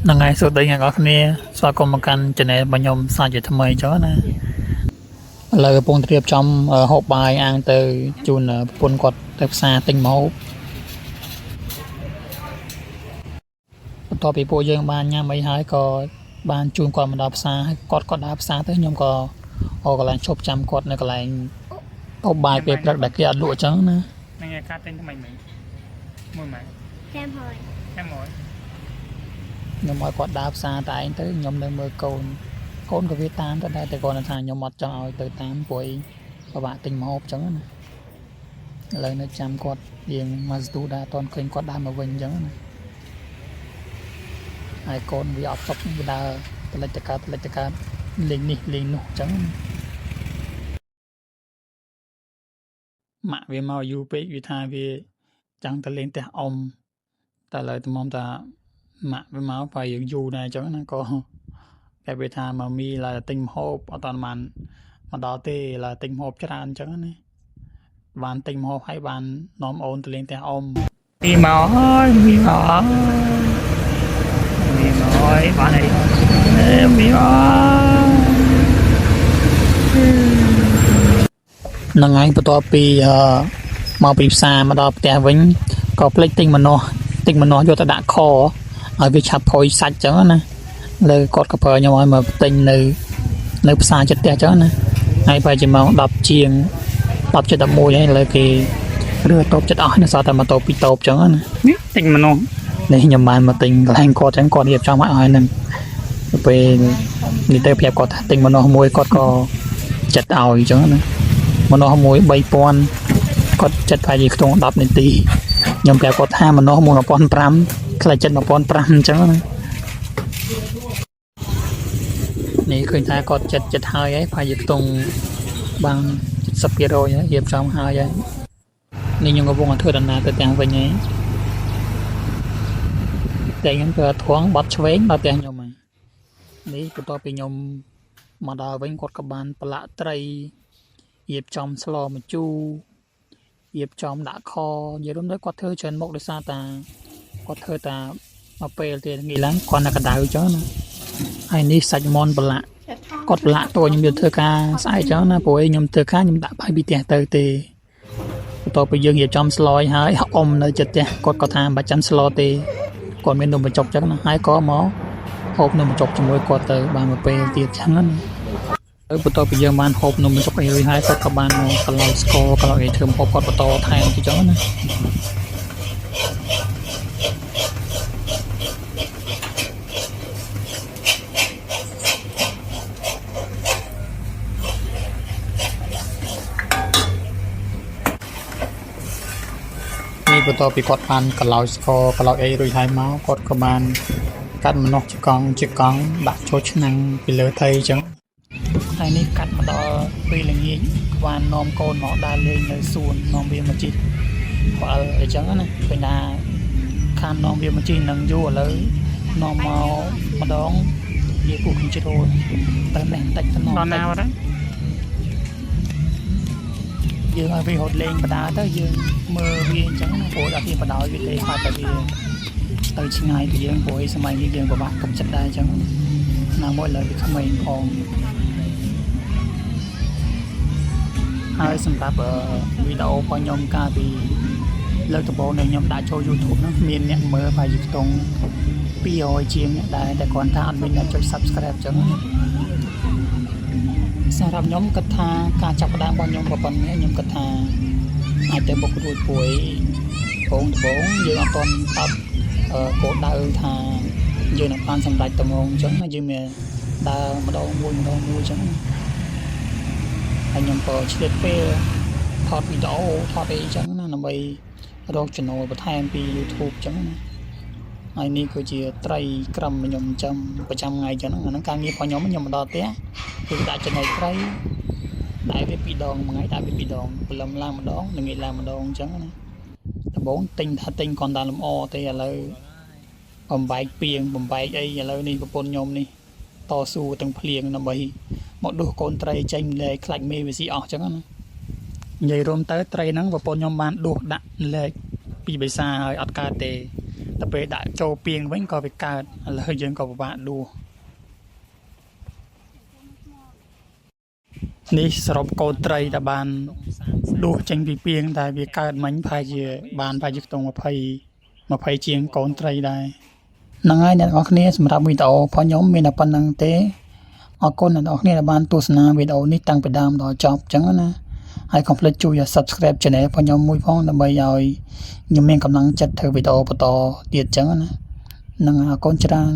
Là ngày số đây ngày cóគ្នាស្វាគមន៍មកកាន់ channel របស់ខ្ញុំសាជាថ្មីចុះណាឥឡូវកំពុងត្រៀមចំហូបបាយអាំងទៅជូនប្រពន្ធគាត់ទៅផ្សារទិញមកហូបបន្ទាប់ពីពួកយើងបានញ៉ាំអីហើយក៏បានជូនគាត់មកដល់ផ្សារហើយគាត់ដើរផ្សារទៅខ្ញុំក៏អរកន្លែងឈប់ចាំគាត់នៅកន្លែងហូបបាយពេលព្រឹកដែលគេអត់លក់អញ្ចឹងណាហ្នឹងឯងកាត់ទិញថ្មីមិញមួយម៉ែចាំហើយខ្ញុំឲ្យគាត់ដើរផ្សារតែឯងទៅខ្ញុំនៅមើលកូនក៏វាតាមទៅដែរតែគាត់ថាខ្ញុំអត់ចង់ឲ្យទៅតាមព្រោះពិបាកទិញម្ហូបអញ្ចឹងណាឥឡូវនៅចាំគាត់យើងមកស្ទូដែរអត់ឃើញគាត់ដើរមកវិញអញ្ចឹងណាហើយកូនវាអត់ចប់វាដើរតលិចតកើតលេងនេះលេងនោះអញ្ចឹងម៉ាក់វាមកយូរពេកវាថាវាចង់ទៅលេងផ្ទះអ៊ំតែឥឡូវទំមតាម៉ាក់វាមកបើយើងយូរដែរអញ្ចឹងណាក៏តែវាថាមកមីឡើយទិញម្ហូបអត់តាន់បានមកដល់ទេឡើយទិញម្ហូបច្រើនអញ្ចឹងណាបានទិញម្ហូបហើយបាននាំអូនទៅលេងផ្ទះអ៊ំមីមកហើយបានអីមីមកហ្នឹងហើយបន្ទាប់ពីមកពីផ្សារមកដល់ផ្ទះវិញក៏ភ្លេចទិញម្នាស់យកទៅដាក់ខឲ្យវាឆាប់ផុយសាច់អញ្ចឹងណាលើគាត់ក៏ប្រើខ្ញុំឲ្យមកទិញនៅផ្សារចិត្តផ្ទះអញ្ចឹងណាហើយប្រហែលជាម៉ោង10ជាង10 11ហើយលើគេឬតូបចិត្តអស់នៅសល់តែម៉ូតូ2តូបអញ្ចឹងណានេះទិញម្នាស់នេះខ្ញុំបានមកទិញកន្លែងគាត់អញ្ចឹងគាត់រៀបចំឲ្យហ្នឹងពេលនេះទៅប្រាប់គាត់ថាទិញម្នាស់មួយគាត់ក៏ចិត្តឲ្យអញ្ចឹងណាម្នាស់មួយ 3000គាត់ចិត្តប្រហែលជាខ្ទង់10នាទីខ្ញុំប្រាប់គាត់ថាម្នាស់មួយ 1500 ខ្លាចចិត្ត 1500អញ្ចឹងណានេះឃើញថាគាត់ចិត្តហើយប្រហែលជាខ្ទង់បាន 70% ហើយរៀបចំហើយនេះខ្ញុំកំពុងធ្វើដំណើរទៅទាំងវិញហើយតែខ្ញុំក៏ធំបាត់ឆ្វេងដល់ផ្ទះខ្ញុំហើយនេះបន្ទាប់ពីខ្ញុំមកដល់វិញគាត់ក៏បានប្រឡាក់ត្រីរៀបចំស្លម្ជូររៀបចំដាក់ខនិយាយរួមទៅគាត់ធ្វើច្រើនមុខដោយសារតាគាត់ធ្វើតាមកពេលទៀតងាយឡើងគាត់នៅកណ្ដៅអញ្ចឹងណាហើយនេះសាច់មន់ប្រឡាក់គាត់ប្រឡាក់តួខ្ញុំយកធ្វើការស្អែកអញ្ចឹងណាព្រោះខ្ញុំធ្វើការខ្ញុំដាក់បាយពីផ្ទះទៅទេបន្ទាប់ពីយើងរៀបចំស្លហើយអ៊ំនៅចិត្តផ្ទះគាត់ក៏ថាមិនបាច់ចាំស្លទេគាត់មាននំបញ្ចុកអញ្ចឹងណាហើយក៏មកហូបនំបញ្ចុកជាមួយគាត់ទៅបានមកពេលទៀតអញ្ចឹងណាបន្ទាប់ពីយើងបានហូបនំបញ្ចុកអីរួចហើយគាត់ក៏បានមកកន្លងស្ករកន្លងអីធ្វើហូបគាត់បន្តថែមទៅអញ្ចឹងណាបន្ទាប់ពីគាត់បានកន្លោយស្ករកន្លោយអីរួចហើយមកគាត់ក៏បានកាត់ម្នាស់ជាកង់ដាក់ចូលឆ្នាំងពីលើថៃអញ្ចឹងហើយនេះកាត់មកដល់ពេលល្ងាចបាននាំកូនមកដើរលេងនៅសួននាំវាមកជីកបើអញ្ចឹងណាឃើញថាខាននាំវាមកជីកនឹងយូរឥឡូវនាំមកម្ដងវាពុះខ្ញុំជ្រោលទៅនេះបន្តិចទៅដល់ណាទៅយើងឲ្យវាហត់លេងបដាទៅយើងមើលវាអញ្ចឹងណាព្រោះដល់វាបដោយវាលេងបាត់តែវាទៅឆ្ងាយពីយើងព្រោះសម័យនេះយើងពិបាកកំចិត្តដែរអញ្ចឹងណាមួយលើវាក្មេងផងហើយសម្រាប់វីដេអូរបស់ខ្ញុំកាលពីលើកដំបូងដែលខ្ញុំដាក់ចូល YouTube ហ្នឹងមានអ្នកមើលប្រហែលជាខ្ទង់200ជាងអ្នកដែរតែគ្រាន់តែអត់មានអ្នកចុច Subscribe អញ្ចឹងសម្រាប់ខ្ញុំគិតថាការចាប់ផ្ដើមរបស់ខ្ញុំប៉ុណ្ណេះខ្ញុំគិតថាអាចទៅបុករួចពួយបងយើងអត់ទាន់តាប់គោលដៅថាយើងនឹងបានសម្រេចតំងអញ្ចឹងយើងមានដើរម្ដងមួយអញ្ចឹងហើយខ្ញុំក៏ឆ្លៀតពេលថតវីដេអូថតអីអញ្ចឹងណាដើម្បីរកចំណូលបន្ថែមពី YouTube អញ្ចឹងណាហើយនេះគឺជាត្រីក្រឹមខ្ញុំចាំប្រចាំថ្ងៃអញ្ចឹងអាហ្នឹងការងាររបស់ខ្ញុំមកដល់ផ្ទះគឺដាក់ចំណីត្រីដាក់វា2ដងមួយថ្ងៃដាក់វា2ដងព្រលឹមឡើងម្ដងល្ងាចឡើងម្ដងអញ្ចឹងណាដំបូងទិញគ្រាន់តែលម្អទេឥឡូវបំបែកពីងបំបែកអីឥឡូវនេះប្រពន្ធខ្ញុំនេះតស៊ូទាំងភ្លៀងដើម្បីមកដួសកូនត្រីចេញលែកខ្លាច់មេវាស៊ីអស់អញ្ចឹងណានិយាយរួមទៅត្រីហ្នឹងប្រពន្ធខ្ញុំបានដួសដាក់លែកពីបិសាហើយអត់កើតទេ តែពេលដាក់ចូលពីងវិញក៏វាកើតឥឡូវយើងក៏ពិបាកដួសនេះសរុបកូនត្រីដែលបានដួសចេញពីពីងតែវាកើតមិញប្រហែលជាបានប្រហែលជាខ្ទង់20ជាងកូនត្រីដែរហ្នឹងហើយអ្នកនរគ្នាសម្រាប់វីដេអូរបស់ខ្ញុំមានតែប៉ុណ្្នឹងទេអរគុណអ្នកនរគ្នាដែលបានទស្សនាវីដេអូនេះតាំងពីដើមដល់ចប់អញ្ចឹងណាហើយកុំភ្លេចជួយ Subscribe Channel របស់ខ្ញុំមួយផងដើម្បីឲ្យខ្ញុំមានកម្លាំងចិត្តធ្វើវីដេអូបន្តទៀតអញ្ចឹងណានឹងអរគុណច្រើន